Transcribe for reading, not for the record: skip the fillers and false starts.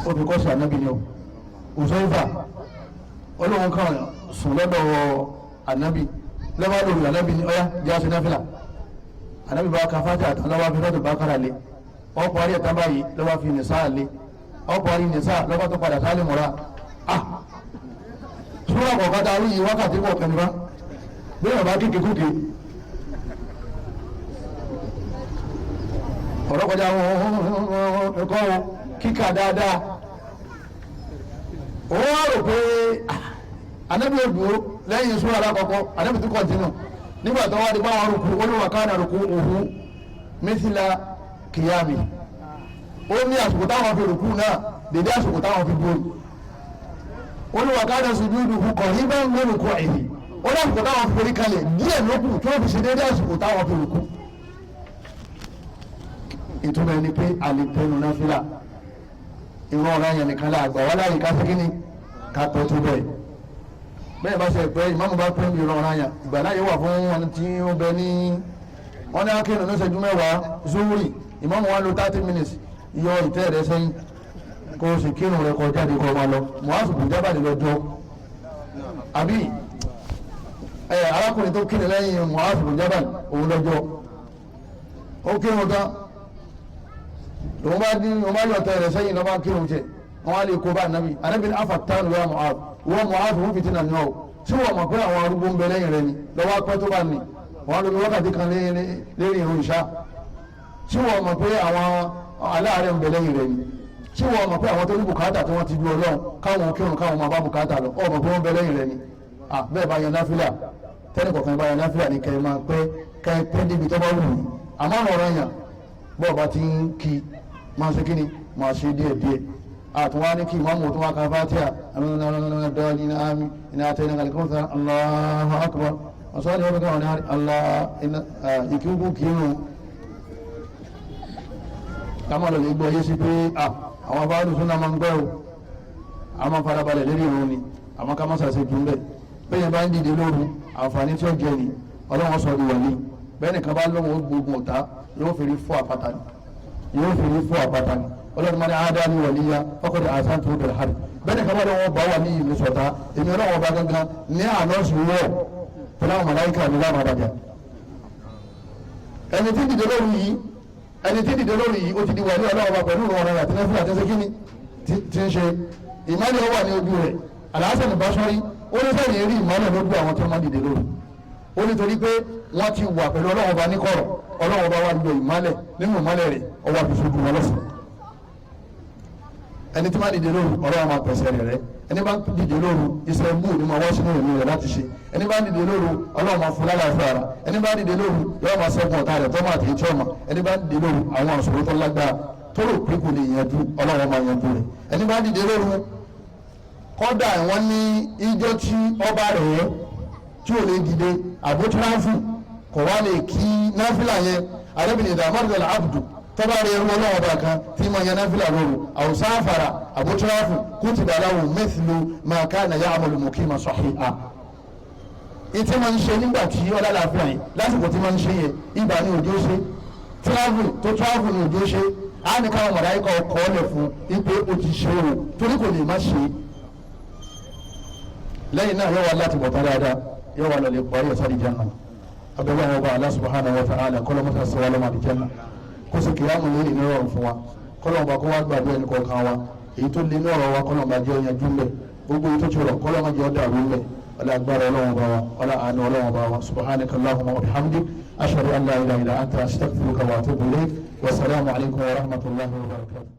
ó fi kọ́ sí ànábì ni ó Uzaifa olóhùn kan sùn lọ́dọ̀ ànábì lọ́wọ́ lórí ànábì ni ọ̀yá jẹ́ àṣẹ náfìlà ànábì bá ka fájà àtàn lọ́wọ́ fi lọ́dọ̀ Bákárà lé ọ̀pọ̀ àrí ẹ̀tàn báyìí lọ́wọ́ fi nìsá lé ọ̀pọ̀ àrí nìsá lọ́wọ́ tó padà sálẹ̀ mọ́ra súnmọ́ àkọ́kọ́ tá a rí yìí wákàtí kọ̀ọ̀kan nípa bí wọ́n bá kéke kúke ọ̀rọ̀ kọjá ẹ̀kọ́ kíkà dáadáa ó wá rò pé anábì òdùó lẹ́yìn súnmọ́ alákọ̀ọ́kọ́ anábì tó kọ̀ntínú nígbà tó wá di báwọn rúkú olúwa káàdà rúkú òhun mẹ́sìlá kìyàmì ó ní àsìkò táwọn fi rúkú náà dédé àsìkò táwọn fi gbóòrò olúwa káàdà sùjúdù kọ̀ nígbà ń gbóòrò kọ èyí ó ní àsìkò táwọn fi forí kalẹ̀ díẹ̀ lókù tí wọ́n fi ṣe dédé àsìkò táwọn fi rúkú ìtumọ̀ ẹni pé àlìtẹnu náà fílà ìwọ̀n ọ̀rọ̀ yẹn nìkan láàgbà wọ́n láyé ká sí kíní ká pẹ́ tó bẹ́ẹ̀ bẹ́ẹ̀ bá ṣe pé ìmáàmù bá pẹ́ ìrọ̀ ọ̀rọ̀ yẹn ìgbà láyé wà fún wọn tí ó bẹ ní wọ́n ní akéwìn ní ṣẹ́jú mẹ́wàá zuhuri ìmáàmù wa lo 30 minutes yọ ìtẹ́ rẹ sẹ́yìn kó o sì kírun rẹ kọjá de kọ́ máa lọ Mu'adh bin Jabal lọ́jọ́ àbí arákùnrin tó kírun lẹ́yìn Mu'adh bin Jabal òun lọ́jọ́ ó kírun tán òun bá yọ ọ̀tẹ̀ rẹ̀ sẹ́yìn lọ́ba kírun jẹ wọn á lè kó bá anabi ní afatanu ya Mu'adh wọ́n Mu'adh fún fìtínà ní ọ̀ tí wọ́n mọ̀ pé àwọn arúgbó ń bẹ lẹ́yìn rẹ̀ ni lọ́wọ́ pẹ́ tó bá ní wọ́n lómi wákàtí kan lérí ìrun ìṣá tí wọ́n mọ̀ pé àwọn aláàárẹ̀ ń bẹ lẹ́yìn rẹ̀ ni tí wọ́n mọ̀ pé àwọn tó ní bùkátà tí wọ́n ti du Ọlọ́run káwọn kírun káwọn máa bá bùkátà lọ ọ̀ mọ̀ pé wọ́n bẹ lẹ́yìn rẹ̀ ni bẹ́ẹ̀ bá yan náfìlà tẹ́lẹ̀ kọ̀ọ̀kan bá yan náfìlà ní kẹ́ máa pẹ́ débi tó bá wù yìí àmọ́ ọ̀rọ̀ yàn bọ́ọ̀ bá ti ń kí máa ṣe kíni máa ṣe díẹ̀ díẹ̀ àtúwá ní kí ìmáàmù tó wá ka fátíà dọ́ọ̀lì ní àmì iná àtẹ́yìn ní kàlíkọ́sà Allahu akbar ọ̀sán ni wọ́n fi káwọn ní Allah ìkíkú kírun káwọn lọ lè gbọ́ yé sí pé àwọn afárá súnà máa ń gbọ́ o a máa farabalẹ̀ lérí ìrun ni àmọ́ ká má ṣàṣe dùn bẹ́ẹ̀ bẹ́ẹ̀ bá ń dìde lóru àǹfààní tí ó jẹ ni Ọlọ́run sọ ní wọlé bẹ́ẹ̀ nìkan bá lóhun gbógun ọ̀tá yóò fi rí fún àpáta ni yóò fi rí fún àpáta ni Ọlọ́run máa ní àádáni wọ̀líyá ọkọ̀dé àṣà tó bẹ̀rẹ̀ hàrí bẹ́ẹ̀ nìkan bá lọ́wọ́ bá wà ní ìlú sọ̀tá èmi Ọlọ́run bá gángan ní ànọ́sì wọ̀ pẹ̀lú àwọn màláíkà ní láwọn àdájà ẹni tí dìde lórí yìí ó ti di wà ní Ọlọ́run bá pẹ̀lú ìrọ̀rùn rẹ̀ àti nẹ́fìlà àti ṣẹ́kíní ti ń ṣe ìmọ̀lẹ̀ ó wà ní ojú rẹ̀ Al-Hasan al-Basri ó ní sẹ́yìn rí ìmọ̀lẹ̀ lójú àwọn tó máa dìde lórí ó nítorí pé wọ́n ti wà pẹ̀lú Ọlọ́run bá ní kọ̀rọ̀ Ọlọ́run bá wà lo ìmọ̀lẹ̀ nínú ìmọ̀lẹ̀ rẹ̀ ọwọ́ àfisùn wọn lọ́sàn ẹni tí máa dìde lóru Ọlọ́run máa pèsè rẹ̀ ẹni bá dìde lóru iṣẹ́ mú ni máa wọ́ sínú ìlú rẹ̀ láti ṣe ẹni bá dìde lóru Ọlọ́run máa fún lálàáfíà ara ẹni bá dìde lóru yóò máa ṣẹ́gun ọ̀tá rẹ̀ tó máa tẹ̀ tí ọmọ ẹni bá dìde lóru àwọn àṣòro tó lágbára tó rò pé kò lè yanjú Ọlọ́run máa yanjú rẹ̀ ẹni bá dìde lóru kọ́dà wọ́n ní ijó tí ọba rẹ̀ tí ò lè dìde àbótúráfù kò wá lè kí náfìlà yẹn arábìnrin ìdààmú abdu tọ́ba rẹ̀ ẹrú ọlọ́wọ́ bá kan tí ma yan náfìlà lóru àwùsáfàrà àbótúráfù kutiba lahu mithlu ma kana ya'malu muqima sahiha. ìtí máa ń ṣe nígbà tí ọlá làáfíà yìí lásìkò tí máa ń ṣe yẹ ibà ní òjò ṣe tíráfù ní òjò ṣe á ní káwọn màláíkà ọkọ̀ ọ̀lẹ̀ fún ipò ó ti ṣe o torí kò lè má ṣe lẹ́yìn náà yóò wá láti bọ̀ tán dáadáa yóò wá lọ́lẹ̀ pọ̀ ayọ̀ sáré jẹ́nà abẹ́wẹ́ àwọn ọba Allah subhanahu wa ta'ala kọ́lọ́mọ́sá sí wa lọ́mọ àdìjẹ́nà kó sì kìí àmọ̀ lórí ní ọ̀rọ̀ fún wa kọ́lọ́mọba kó wá gbàgbé ẹni kọ̀ọ̀kan wa èyí tó lé ní ọ̀rọ̀ wa kọ́lọ́mọba jẹ́ ọyàn júlẹ̀ gbogbo èyí tó ti rọ̀ kọ́lọ́mọ jẹ́ ọdẹ àrùlẹ̀ ọlá agbára ọlọ́wọ́n bá wa ọlá àánú ọlọ́wọ́n bá wa subhanaka allahumma wa bihamdik ashhadu an la ilaha illa anta astaghfiruka wa atubu ilayk wa assalamu alaykum wa rahmatullahi wa barakatuh.